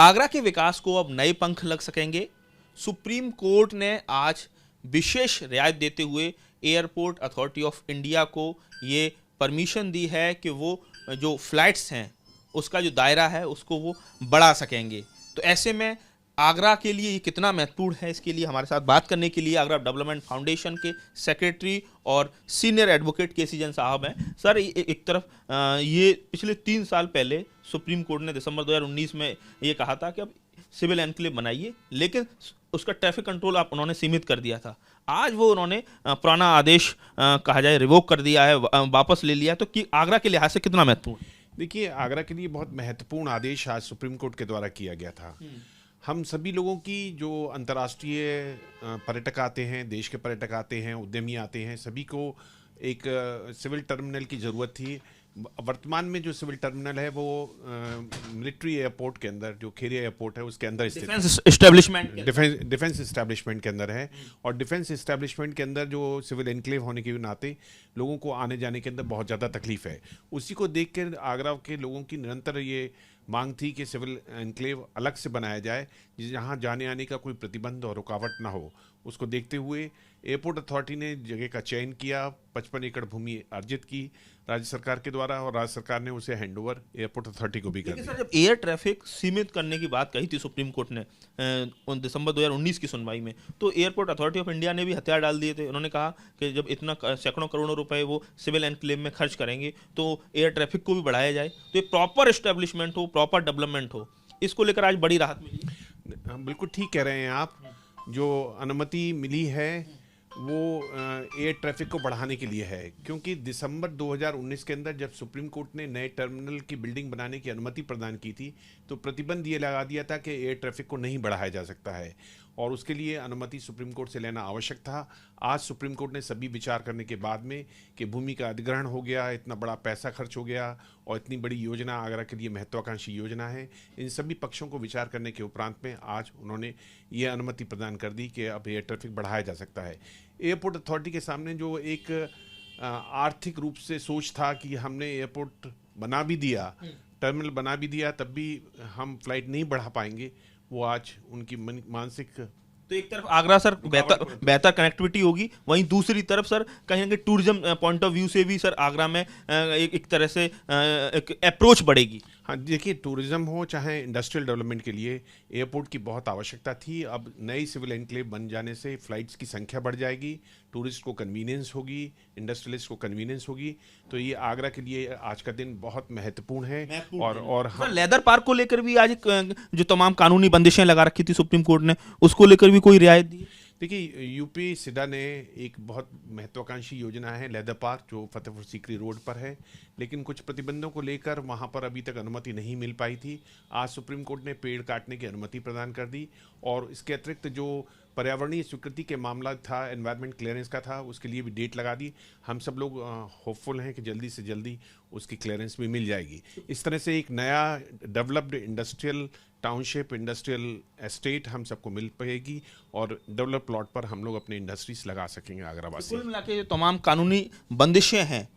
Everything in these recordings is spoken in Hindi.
आगरा के विकास को अब नए पंख लग सकेंगे। सुप्रीम कोर्ट ने आज विशेष रियायत देते हुए एयरपोर्ट अथॉरिटी ऑफ इंडिया को ये परमिशन दी है कि वो जो फ्लाइट्स हैं उसका जो दायरा है उसको वो बढ़ा सकेंगे। तो ऐसे में आगरा के लिए ये कितना महत्वपूर्ण है, इसके लिए हमारे साथ बात करने के लिए आगरा डेवलपमेंट फाउंडेशन के सेक्रेटरी और सीनियर एडवोकेट केसी जैन साहब हैं। सर, एक तरफ ये पिछले 3 साल पहले सुप्रीम कोर्ट ने दिसंबर 2019 में ये कहा था कि अब सिविल एनक्लेव बनाइए, लेकिन उसका ट्रैफिक कंट्रोल आप उन्होंने सीमित कर दिया था। आज वो उन्होंने पुराना आदेश कहा जाए रिवोक कर दिया है, वापस ले लिया। तो कि आगरा के लिहाज से कितना महत्वपूर्ण? देखिए, आगरा के लिए बहुत महत्वपूर्ण आदेश आज सुप्रीम कोर्ट के द्वारा किया गया था। हम सभी लोगों की जो अंतर्राष्ट्रीय पर्यटक आते हैं, देश के पर्यटक आते हैं, उद्यमी आते हैं, सभी को एक सिविल टर्मिनल की ज़रूरत थी। वर्तमान में जो सिविल टर्मिनल है वो मिलिट्री एयरपोर्ट के अंदर, जो खेरी एयरपोर्ट है उसके अंदर स्थित डिफेंस एस्टेब्लिशमेंट के अंदर है। और डिफेंस एस्टेब्लिशमेंट के अंदर जो सिविल एनक्लेव होने के नाते लोगों को आने जाने के अंदर बहुत ज़्यादा तकलीफ है। उसी को देख कर आगरा के लोगों की निरंतर ये मांग थी कि सिविल एनक्लेव अलग से बनाया जाए, जहाँ जाने आने का कोई प्रतिबंध और रुकावट ना हो। उसको देखते हुए एयरपोर्ट अथॉरिटी ने जगह का चयन किया, 55 एकड़ भूमि अर्जित की राज्य सरकार के द्वारा, और राज्य सरकार ने उसे हैंडओवर एयरपोर्ट अथॉरिटी को भी कर दिया। जब एयर ट्रैफिक सीमित करने की बात कही थी सुप्रीम कोर्ट ने दिसंबर 2019 की सुनवाई में, तो एयरपोर्ट अथॉरिटी ऑफ इंडिया ने भी हथियार डाल दिए थे। उन्होंने कहा कि जब इतना सैकड़ों करोड़ों रुपए वो सिविल एनक्लेव में खर्च करेंगे तो एयर ट्रैफिक को भी बढ़ाया जाए, तो ये प्रॉपर एस्टेब्लिशमेंट हो, प्रॉपर डेवलपमेंट हो। इसको लेकर आज बड़ी राहत मिली। बिल्कुल ठीक कह रहे हैं आप। जो अनुमति मिली है वो एयर ट्रैफिक को बढ़ाने के लिए है, क्योंकि दिसंबर 2019 के अंदर जब सुप्रीम कोर्ट ने नए टर्मिनल की बिल्डिंग बनाने की अनुमति प्रदान की थी तो प्रतिबंध ये लगा दिया था कि एयर ट्रैफिक को नहीं बढ़ाया जा सकता है, और उसके लिए अनुमति सुप्रीम कोर्ट से लेना आवश्यक था। आज सुप्रीम कोर्ट ने सभी विचार करने के बाद में कि भूमि का अधिग्रहण हो गया, इतना बड़ा पैसा खर्च हो गया और इतनी बड़ी योजना आगरा के लिए महत्वाकांक्षी योजना है, इन सभी पक्षों को विचार करने के उपरांत में आज उन्होंने ये अनुमति प्रदान कर दी कि अब एयर ट्रैफिक बढ़ाया जा सकता है। एयरपोर्ट अथॉरिटी के सामने जो एक आर्थिक रूप से सोच था कि हमने एयरपोर्ट बना भी दिया, टर्मिनल बना भी दिया, तब भी हम फ्लाइट नहीं बढ़ा पाएंगे, वो आज उनकी मानसिक। तो एक तरफ आगरा सर बेहतर कनेक्टिविटी होगी, वहीं दूसरी तरफ सर कहीं ना कहीं टूरिज्म पॉइंट ऑफ व्यू से भी सर आगरा में एक तरह से एक अप्रोच बढ़ेगी। हाँ, देखिए, टूरिज्म हो चाहे इंडस्ट्रियल डेवलपमेंट के लिए एयरपोर्ट की बहुत आवश्यकता थी। अब नई सिविल एनक्लेव बन जाने से फ्लाइट्स की संख्या बढ़ जाएगी, टूरिस्ट को कन्वीनियंस होगी, इंडस्ट्रियलिस्ट को कन्वीनियंस होगी। तो ये आगरा के लिए आज का दिन बहुत महत्वपूर्ण है। और हम लेदर पार्क को लेकर भी आज जो तमाम कानूनी बंदिशें लगा रखी थी सुप्रीम कोर्ट ने, उसको लेकर भी कोई रियायत दी? देखिए, यूपी सिडा ने एक बहुत महत्वाकांक्षी योजना है लेदर पार्क, जो फतेहपुर सीकरी रोड पर है, लेकिन कुछ प्रतिबंधों को लेकर वहां पर अभी तक अनुमति नहीं मिल पाई थी। आज सुप्रीम कोर्ट ने पेड़ काटने की अनुमति प्रदान कर दी, और इसके अतिरिक्त जो पर्यावरणीय स्वीकृति के मामला था, एनवायरनमेंट क्लियरेंस का था, उसके लिए भी डेट लगा दी। हम सब लोग होपफुल हैं कि जल्दी से जल्दी उसकी क्लियरेंस भी मिल जाएगी। इस तरह से एक नया developed industrial township, industrial estate हम सबको मिल पाएगी, और डेवलप प्लॉट पर हम लोग अपने इंडस्ट्रीज लगा सकेंगे आगरा वासी। कुल मिला के जो तमाम कानूनी बंदिशें हैं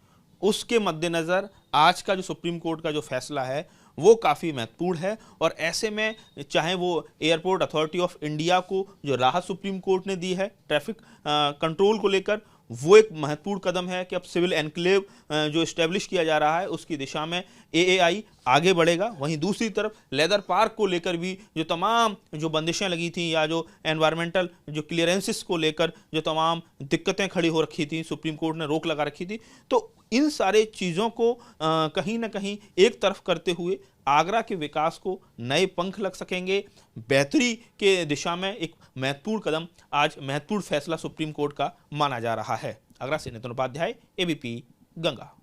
उसके मद्देनज़र आज का जो सुप्रीम कोर्ट का जो फैसला है वो काफ़ी महत्वपूर्ण है। और ऐसे में चाहे वो एयरपोर्ट अथॉरिटी ऑफ इंडिया को जो राहत सुप्रीम कोर्ट ने दी है ट्रैफिक कंट्रोल को लेकर, वो एक महत्वपूर्ण कदम है कि अब सिविल एनक्लेव जो इस्टेब्लिश किया जा रहा है उसकी दिशा में एएआई आगे बढ़ेगा। वहीं दूसरी तरफ लेदर पार्क को लेकर भी जो तमाम जो बंदिशें लगी थी या जो एनवायरमेंटल जो क्लियरेंसेस को लेकर जो तमाम दिक्कतें खड़ी हो रखी थी, सुप्रीम कोर्ट ने रोक लगा रखी थी। तो इन सारे चीज़ों को कहीं ना कहीं एक तरफ करते हुए आगरा के विकास को नए पंख लग सकेंगे। बेहतरी के दिशा में एक महत्वपूर्ण कदम, आज महत्वपूर्ण फैसला सुप्रीम कोर्ट का माना जा रहा है। आगरा से नितिन उपाध्याय, एबीपी गंगा।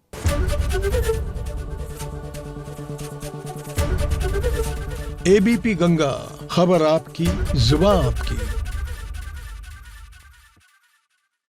एबीपी गंगा, खबर आपकी, जुबान आपकी।